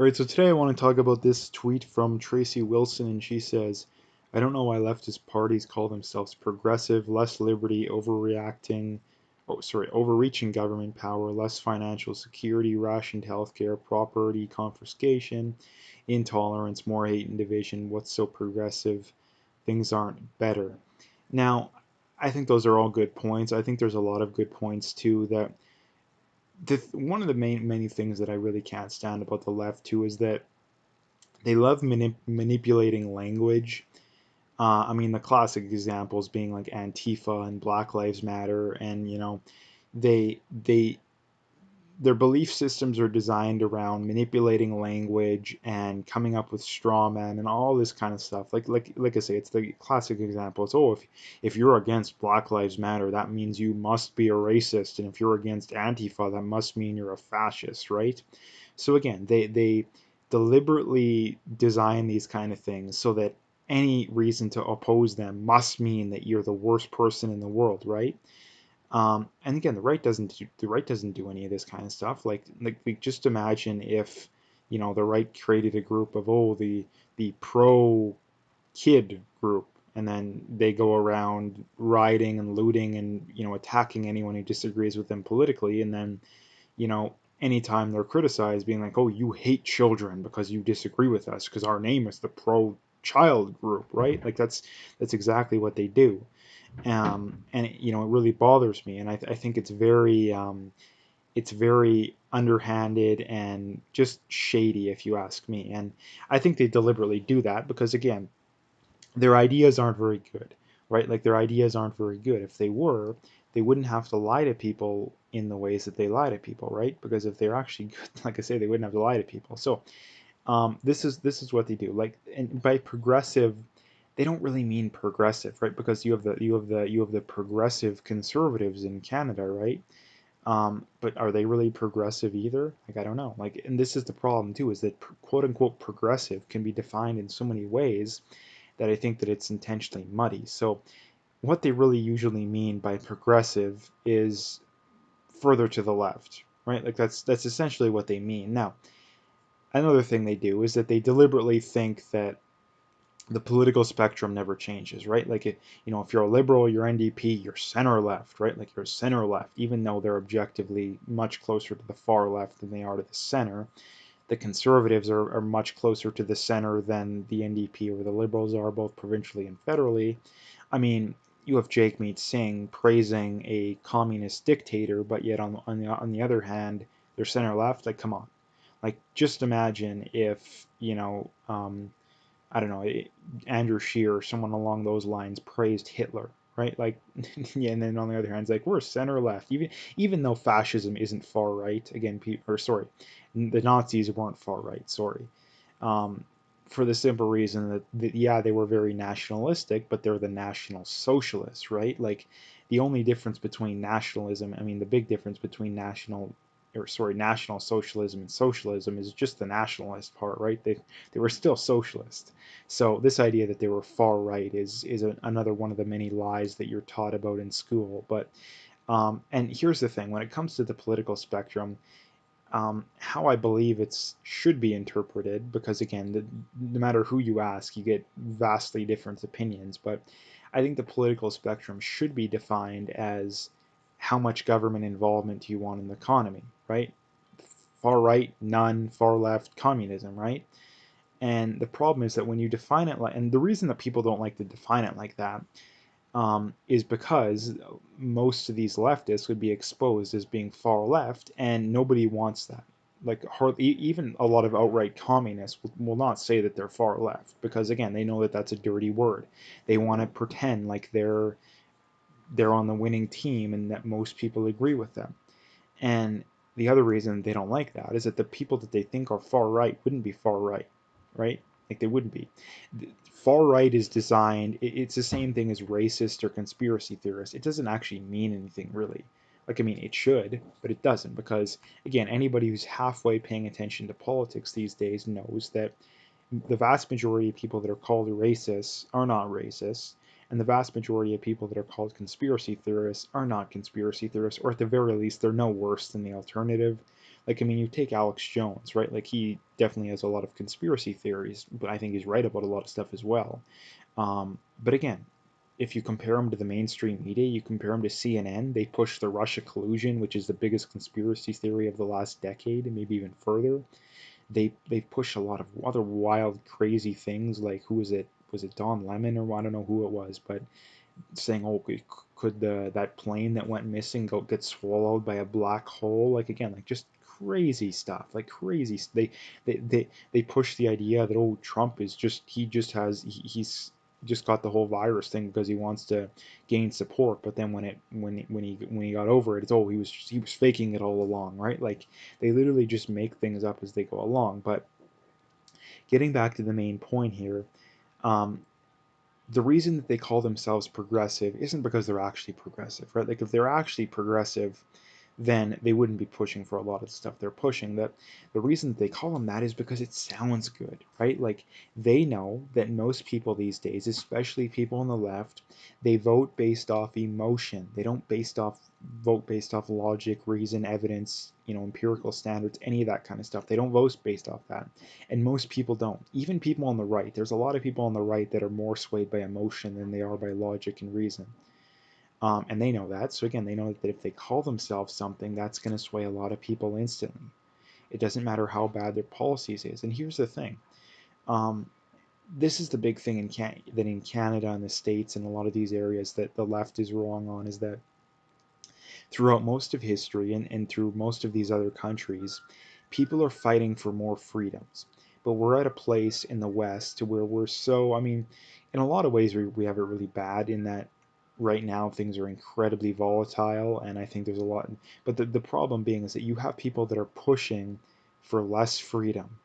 All right, so today I want to talk about this tweet from Tracy Wilson, and she says, I don't know why leftist parties call themselves progressive, less liberty, overreaching government power, less financial security, rationed healthcare, property confiscation, intolerance, more hate and division. What's so progressive? Things aren't better. Now, I think those are all good points. I think there's a lot of good points too that one of the many things that I really can't stand about the left too is that they love manipulating language. I mean, the classic examples being like Antifa and Black Lives Matter, and they their belief systems are designed around manipulating language and coming up with straw men and all this kind of stuff. Like I say, it's the classic example. It's, oh, if you're against Black Lives Matter, that means you must be a racist, and if you're against Antifa, that must mean you're a fascist, right? So again, they deliberately design these kind of things so that any reason to oppose them must mean that you're the worst person in the world, right? And again, the right doesn't do any of this kind of stuff. Like just imagine if the right created a group of the pro kid group, and then they go around rioting and looting and attacking anyone who disagrees with them politically, and then anytime they're criticized, being like, oh, you hate children because you disagree with us because our name is the pro child group, right? Like that's exactly what they do. And it really bothers me, and I think it's very underhanded and just shady, if you ask me. And I think they deliberately do that because, again, their ideas aren't very good, right? Like their ideas aren't very good. If they were, they wouldn't have to lie to people in the ways that they lie to people, right? Because if they're actually good, like I say, they wouldn't have to lie to people. So this is what they do. Like, and by progressive, they don't really mean progressive, right? Because you have the progressive conservatives in Canada, right? But are they really progressive either? Like, I don't know. Like, and this is the problem too, is that quote unquote progressive can be defined in so many ways that I think that it's intentionally muddy. So what they really usually mean by progressive is further to the left, right? Like that's essentially what they mean. Now, another thing they do is that they deliberately think that the political spectrum never changes, right? Like, if you're a liberal, you're NDP, you're center left, right? Like you're center left, even though they're objectively much closer to the far left than they are to the center. The conservatives are much closer to the center than the NDP or the liberals are, both provincially and federally. I mean, you have Jagmeet Singh praising a communist dictator, but yet on the other hand, they're center left. Like, come on. Like, just imagine if I don't know, Andrew Scheer or someone along those lines praised Hitler, right? Like, yeah, and then on the other hand, it's like we're center left, even though fascism isn't far right. Again, or sorry, the Nazis weren't far right. Sorry, um, for the simple reason that yeah, they were very nationalistic, but they're the National Socialists, right? Like, the only difference between nationalism, I mean, the big difference between National Socialism and socialism is just the nationalist part, right? They were still socialist. So this idea that they were far right is another one of the many lies that you're taught about in school. But and here's the thing: when it comes to the political spectrum, how I believe it should be interpreted, because again, no matter who you ask, you get vastly different opinions. But I think the political spectrum should be defined as how much government involvement do you want in the economy, right? Far right, none. Far left, communism, right? And the problem is that when you define it like, and the reason that people don't like to define it like that is because most of these leftists would be exposed as being far left, and nobody wants that. Like, hardly even a lot of outright communists will not say that they're far left, because again, they know that that's a dirty word. They want to pretend like they're on the winning team and that most people agree with them. And the other reason they don't like that is that the people that they think are far right wouldn't be far right, right? Like, they wouldn't be. Far right is designed, it's the same thing as racist or conspiracy theorist. It doesn't actually mean anything really. Like, I mean, it should, but it doesn't, because, again, anybody who's halfway paying attention to politics these days knows that the vast majority of people that are called racists are not racists, and the vast majority of people that are called conspiracy theorists are not conspiracy theorists, or at the very least, they're no worse than the alternative. Like, I mean, you take Alex Jones, right? Like, he definitely has a lot of conspiracy theories, but I think he's right about a lot of stuff as well. But again, if you compare him to the mainstream media, you compare him to CNN, they push the Russia collusion, which is the biggest conspiracy theory of the last decade, and maybe even further. They push a lot of other wild, crazy things, like who was it? Was it Don Lemon, or I don't know who it was, but saying, oh, could the that plane that went missing get swallowed by a black hole? Like, again, like, just crazy stuff, like crazy. They push the idea that, oh, Trump is just he just has he's just got the whole virus thing because he wants to gain support. But then when he got over it, it's, oh, he was faking it all along, right? Like, they literally just make things up as they go along. But getting back to the main point here, um, the reason that they call themselves progressive isn't because they're actually progressive, right? Like, if they're actually progressive, then they wouldn't be pushing for a lot of the stuff they're pushing. That the reason that they call them that is because it sounds good, right? Like, they know that most people these days, especially people on the left, they vote based off emotion. They don't vote based off logic, reason, evidence, empirical standards, any of that kind of stuff. They don't vote based off that. And most people don't. Even people on the right. There's a lot of people on the right that are more swayed by emotion than they are by logic and reason. And they know that. So again, they know that if they call themselves something, that's going to sway a lot of people instantly. It doesn't matter how bad their policies is. And here's the thing. Um, this is the big thing that in Canada and the States and a lot of these areas that the left is wrong on, is that throughout most of history, and through most of these other countries, people are fighting for more freedoms. But we're at a place in the West to where we're so, I mean, in a lot of ways, we have it really bad in that right now things are incredibly volatile, and I think there's a lot. But the problem being is that you have people that are pushing for less freedom.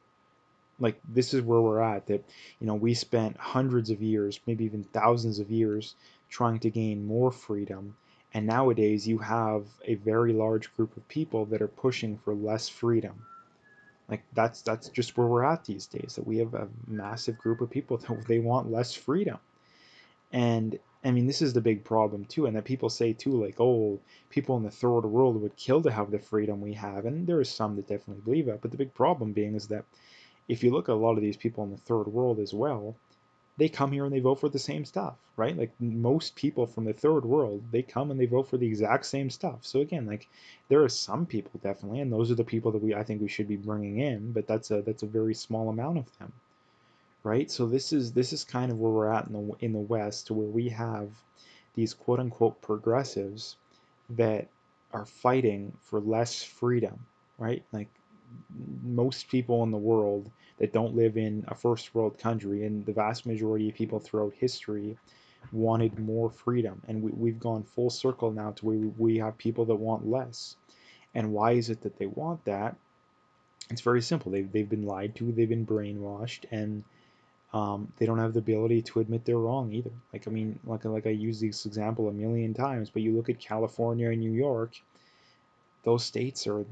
Like, this is where we're at, that we spent hundreds of years, maybe even thousands of years, trying to gain more freedom, and nowadays you have a very large group of people that are pushing for less freedom. Like, that's just where we're at these days, that we have a massive group of people that they want less freedom. And I mean, this is the big problem too, and that people say too, like, oh, people in the third world would kill to have the freedom we have, and there is some that definitely believe that. But the big problem being is that if you look at a lot of these people in the third world as well, they come here and they vote for the same stuff, right? Like, most people from the third world, they come and they vote for the exact same stuff. So again, like, there are some people definitely, and those are the people that I think we should be bringing in, but that's a very small amount of them, right? So this is kind of where we're at in the West, where we have these quote unquote progressives that are fighting for less freedom, right? Like, most people in the world that don't live in a first world country, and the vast majority of people throughout history, wanted more freedom. And we've gone full circle now to where we have people that want less. And why is it that they want that? It's very simple. They've been lied to, they've been brainwashed, and they don't have the ability to admit they're wrong either. Like, I mean, like I use this example a million times, but you look at California and New York, those states are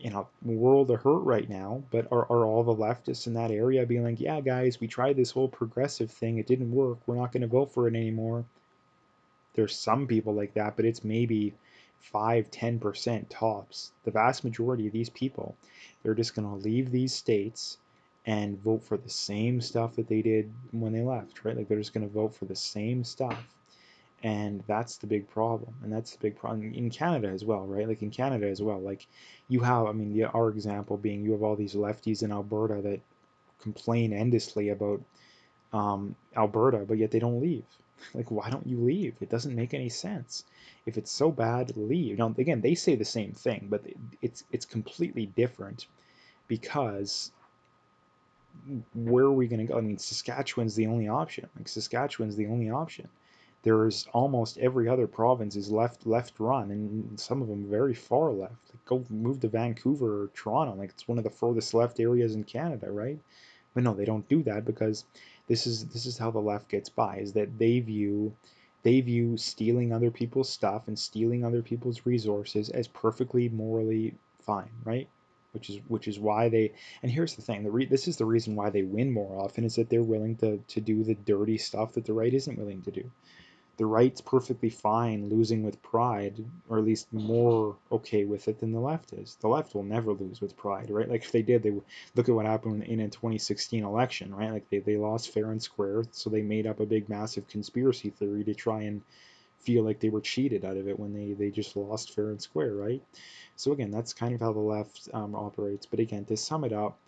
in a world of hurt right now. But are all the leftists in that area being like, yeah, guys, we tried this whole progressive thing, it didn't work, we're not going to vote for it anymore? There's some people like that, but it's maybe 5-10% tops. The vast majority of these people, they're just going to leave these states and vote for the same stuff that they did when they left, right? Like, they're just going to vote for the same stuff. And that's the big problem. And that's the big problem in Canada as well, right? Like, in Canada as well, like, you have, I mean, our example being, you have all these lefties in Alberta that complain endlessly about Alberta, but yet they don't leave. Like, why don't you leave? It doesn't make any sense. If it's so bad, leave. Now, again, they say the same thing, but it's completely different, because where are we going to go? I mean, Saskatchewan's the only option. Like, Saskatchewan's the only option. There's almost every other province is left run, and some of them very far left. Like, go move to Vancouver or Toronto. Like, it's one of the furthest left areas in Canada, right? But no, they don't do that, because this is how the left gets by, is that they view stealing other people's stuff and stealing other people's resources as perfectly morally fine, right? Which is why they, and here's the thing, this is the reason why they win more often, is that they're willing to do the dirty stuff that the right isn't willing to do. The right's perfectly fine losing with pride, or at least more okay with it than the left is. The left will never lose with pride, right? Like if they did, they would look at what happened in a 2016 election, right? Like they lost fair and square, so they made up a big massive conspiracy theory to try and feel like they were cheated out of it when they just lost fair and square, right? So again, that's kind of how the left operates. But again, to sum it up,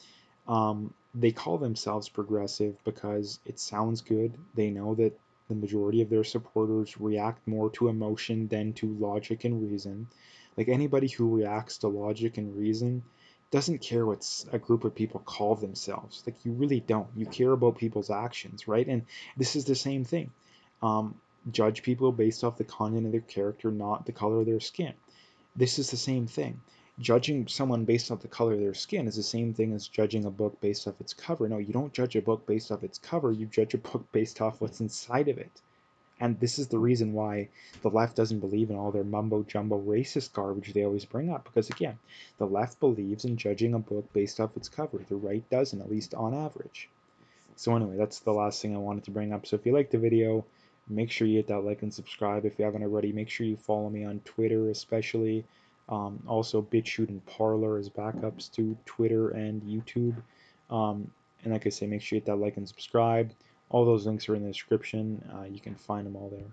they call themselves progressive because it sounds good. They know that the majority of their supporters react more to emotion than to logic and reason. Like anybody who reacts to logic and reason doesn't care what a group of people call themselves. Like you really don't. You care about people's actions, right? And this is the same thing. Um, Judge people based off the content of their character, not the color of their skin. This is the same thing. Judging someone based off the color of their skin is the same thing as judging a book based off its cover. No, you don't judge a book based off its cover, you judge a book based off what's inside of it. And this is the reason why the left doesn't believe in all their mumbo jumbo racist garbage they always bring up. Because again, the left believes in judging a book based off its cover. The right doesn't, at least on average. So anyway, that's the last thing I wanted to bring up. So if you liked the video, make sure you hit that like and subscribe if you haven't already. Make sure you follow me on Twitter, especially. Also, BitChute and Parler as backups to Twitter and YouTube. And like I say, make sure you hit that like and subscribe. All those links are in the description. You can find them all there.